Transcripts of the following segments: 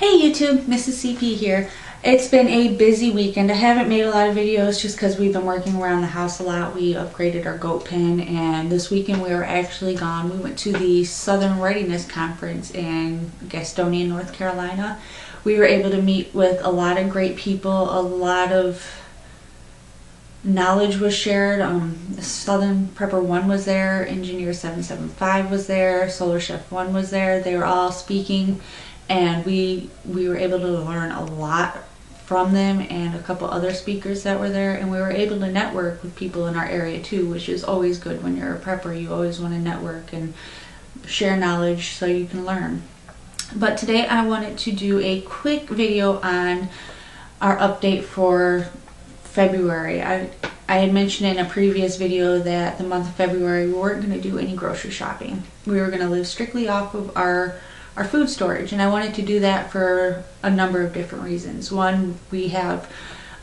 Hey YouTube, Mrs. CP here. It's been a busy weekend. I haven't made a lot of videos just because we've been working around the house a lot. We upgraded our goat pen, and this weekend we were actually gone. We went to the Southern Readiness Conference in Gastonia, North Carolina. We were able to meet with a lot of great people. A lot of knowledge was shared. Southern Prepper 1 was there, Engineer 775 was there, Solar Chef 1 was there. They were all speaking, and we were able to learn a lot from them and a couple other speakers that were there, and we were able to network with people in our area too, which is always good. When you're a prepper, you always want to network and share knowledge so you can learn. But today I wanted to do a quick video on our update for February. I had mentioned in a previous video that the month of February we weren't going to do any grocery shopping. We were going to live strictly off of our food storage, and I wanted to do that for a number of different reasons. One, we have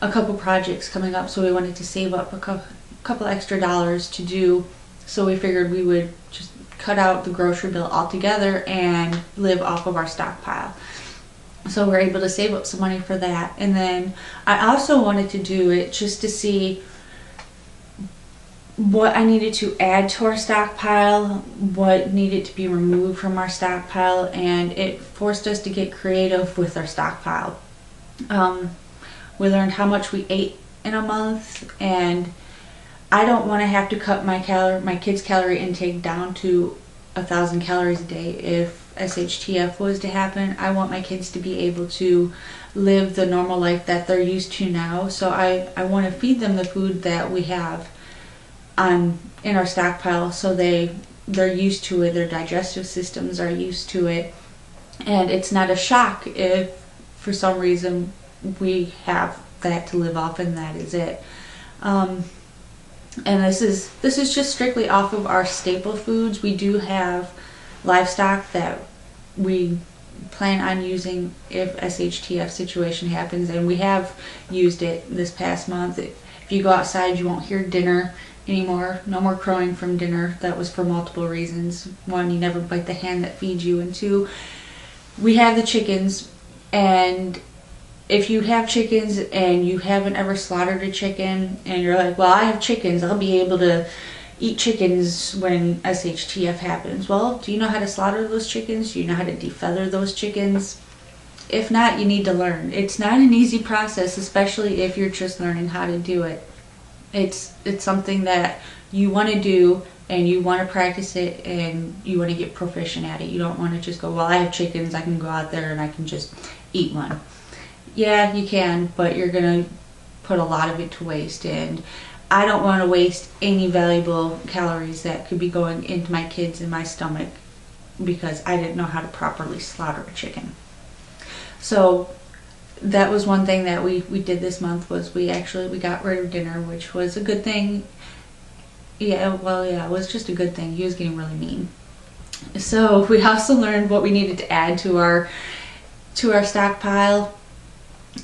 a couple projects coming up, so we wanted to save up a couple extra dollars to do, so we figured we would just cut out the grocery bill altogether and live off of our stockpile. So we're able to save up some money for that. And then I also wanted to do it just to see what I needed to add to our stockpile, what needed to be removed from our stockpile, and it forced us to get creative with our stockpile. We learned how much we ate in a month, and I don't want to have to cut my kids' calorie intake down to 1,000 calories a day. If SHTF was to happen, I want my kids to be able to live the normal life that they're used to now. So I want to feed them the food that we have in our stockpile, so they're used to it, their digestive systems are used to it, and it's not a shock if for some reason we have that to live off and that is it. And this is just strictly off of our staple foods. We do have livestock that we plan on using if SHTF situation happens, and we have used it this past month. If you go outside, you won't hear dinner anymore. No more crowing from dinner. That was for multiple reasons. One, you never bite the hand that feeds you, and two, we have the chickens, and if you have chickens and you haven't ever slaughtered a chicken and you're like, well, I have chickens, I'll be able to eat chickens when SHTF happens. Well, do you know how to slaughter those chickens? Do you know how to defeather those chickens? If not, you need to learn. It's not an easy process, especially if you're just learning how to do it. It's something that you want to do, and you want to practice it, and you want to get proficient at it. You don't want to just go, well, I have chickens, I can go out there and I can just eat one. Yeah, you can, but you're going to put a lot of it to waste, and I don't want to waste any valuable calories that could be going into my kids and my stomach because I didn't know how to properly slaughter a chicken. So that was one thing that we did this month, was we got rid of dinner, which was a good thing. Yeah, well, yeah, it was just a good thing. He was getting really mean. So we also learned what we needed to add to our stockpile,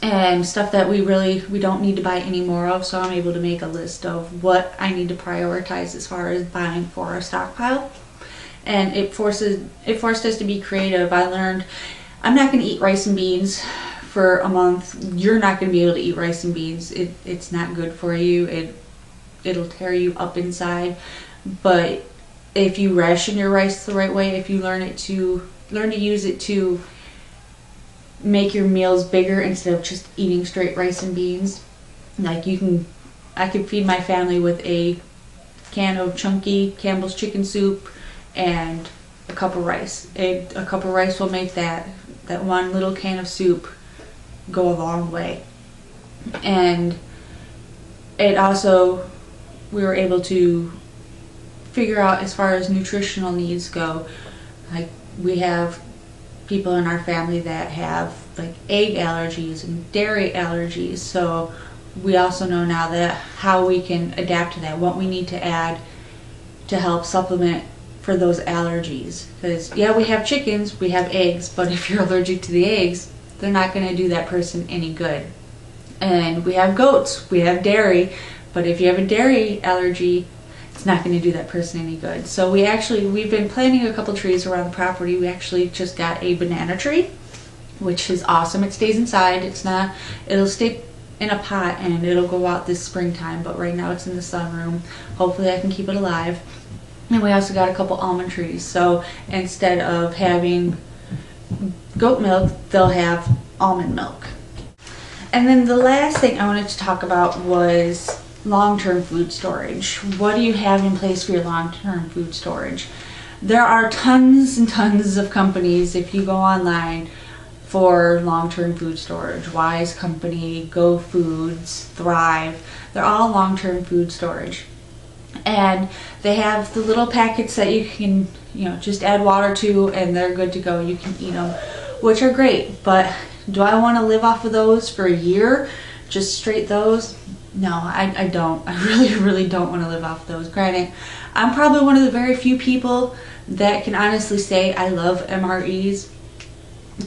and stuff that we don't need to buy any more of. So I'm able to make a list of what I need to prioritize as far as buying for our stockpile, and it forced us to be creative. I learned I'm not going to eat rice and beans for a month. You're not going to be able to eat rice and beans. It's not good for you. It'll tear you up inside. But if you ration your rice the right way, if you learn to use it to make your meals bigger instead of just eating straight rice and beans, like I could feed my family with a can of chunky Campbell's chicken soup and a cup of rice. A cup of rice will make that one little can of soup go a long way. And it also, we were able to figure out, as far as nutritional needs go, like we have people in our family that have like egg allergies and dairy allergies, so we also know now that how we can adapt to that, what we need to add to help supplement for those allergies. Because yeah, we have chickens, we have eggs, but if you're allergic to the eggs, they're not going to do that person any good. And we have goats, we have dairy, but if you have a dairy allergy, it's not going to do that person any good. So we've been planting a couple trees around the property. We actually just got a banana tree, which is awesome. It stays inside. It'll stay in a pot and it'll go out this springtime, but right now it's in the sunroom. Hopefully I can keep it alive. And we also got a couple almond trees, so instead of having goat milk, they'll have almond milk. And then the last thing I wanted to talk about was long-term food storage. What do you have in place for your long-term food storage? There are tons and tons of companies, if you go online, for long-term food storage. Wise Company, Go Foods, Thrive, they're all long-term food storage. And they have the little packets that you can, just add water to and they're good to go. You can eat them, which are great. But do I want to live off of those for a year? Just straight those? No, I don't. I really don't want to live off those. Granted, I'm probably one of the very few people that can honestly say I love MREs.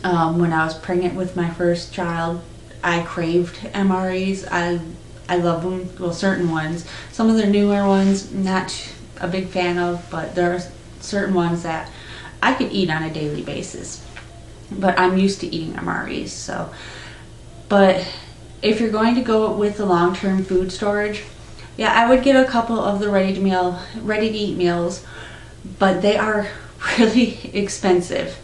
When I was pregnant with my first child, I craved MREs. I love them, well, certain ones. Some of the newer ones, not a big fan of, but there are certain ones that I could eat on a daily basis. But I'm used to eating MREs, so. But if you're going to go with the long-term food storage, yeah, I would get a couple of the ready-to-eat meals, but they are really expensive.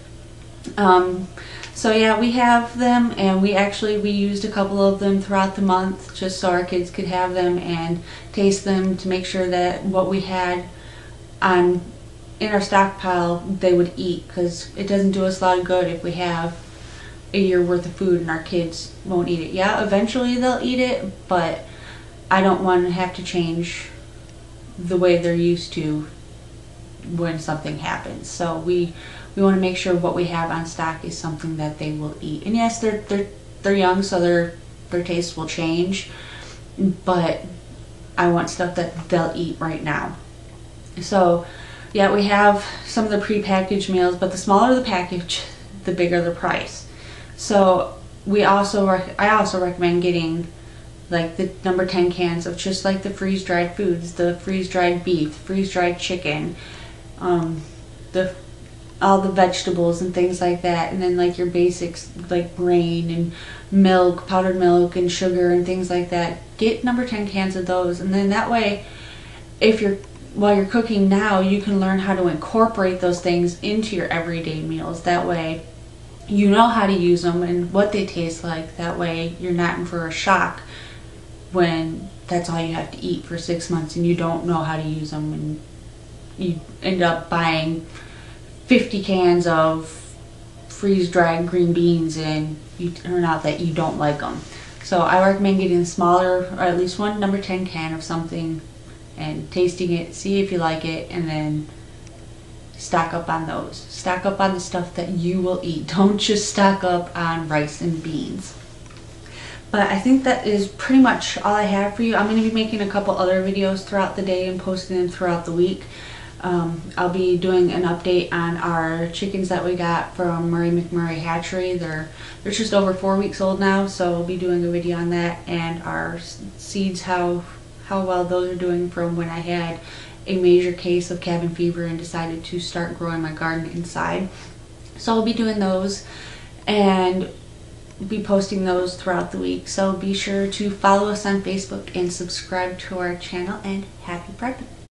So yeah, we have them, and we used a couple of them throughout the month just so our kids could have them and taste them to make sure that what we had in our stockpile they would eat, because it doesn't do us a lot of good if we have a year worth of food and our kids won't eat it. Yeah, eventually they'll eat it, but I don't want to have to change the way they're used to when something happens. So we want to make sure what we have on stock is something that they will eat. And yes, they're young, so their taste will change, but I want stuff that they'll eat right now. So yeah, we have some of the pre-packaged meals, but the smaller the package, the bigger the price. So I also recommend getting like the number 10 cans of just like the freeze-dried foods, the freeze-dried beef, freeze-dried chicken, all the vegetables and things like that, and then like your basics like grain and milk, powdered milk and sugar and things like that. Get number 10 cans of those, and then that way while you're cooking now, you can learn how to incorporate those things into your everyday meals. That way you know how to use them and what they taste like. That way you're not in for a shock when that's all you have to eat for 6 months and you don't know how to use them, and you end up buying 50 cans of freeze-dried green beans and you turn out that you don't like them. So I recommend getting a smaller, or at least one number 10 can of something and tasting it, see if you like it, and then stock up on those. Stock up on the stuff that you will eat. Don't just stock up on rice and beans. But I think that is pretty much all I have for you. I'm going to be making a couple other videos throughout the day and posting them throughout the week. I'll be doing an update on our chickens that we got from Murray McMurray Hatchery. They're just over 4 weeks old now, so I'll be doing a video on that, and our seeds, how well those are doing from when I had a major case of cabin fever and decided to start growing my garden inside. So I'll be doing those and be posting those throughout the week. So be sure to follow us on Facebook and subscribe to our channel, and happy prepping.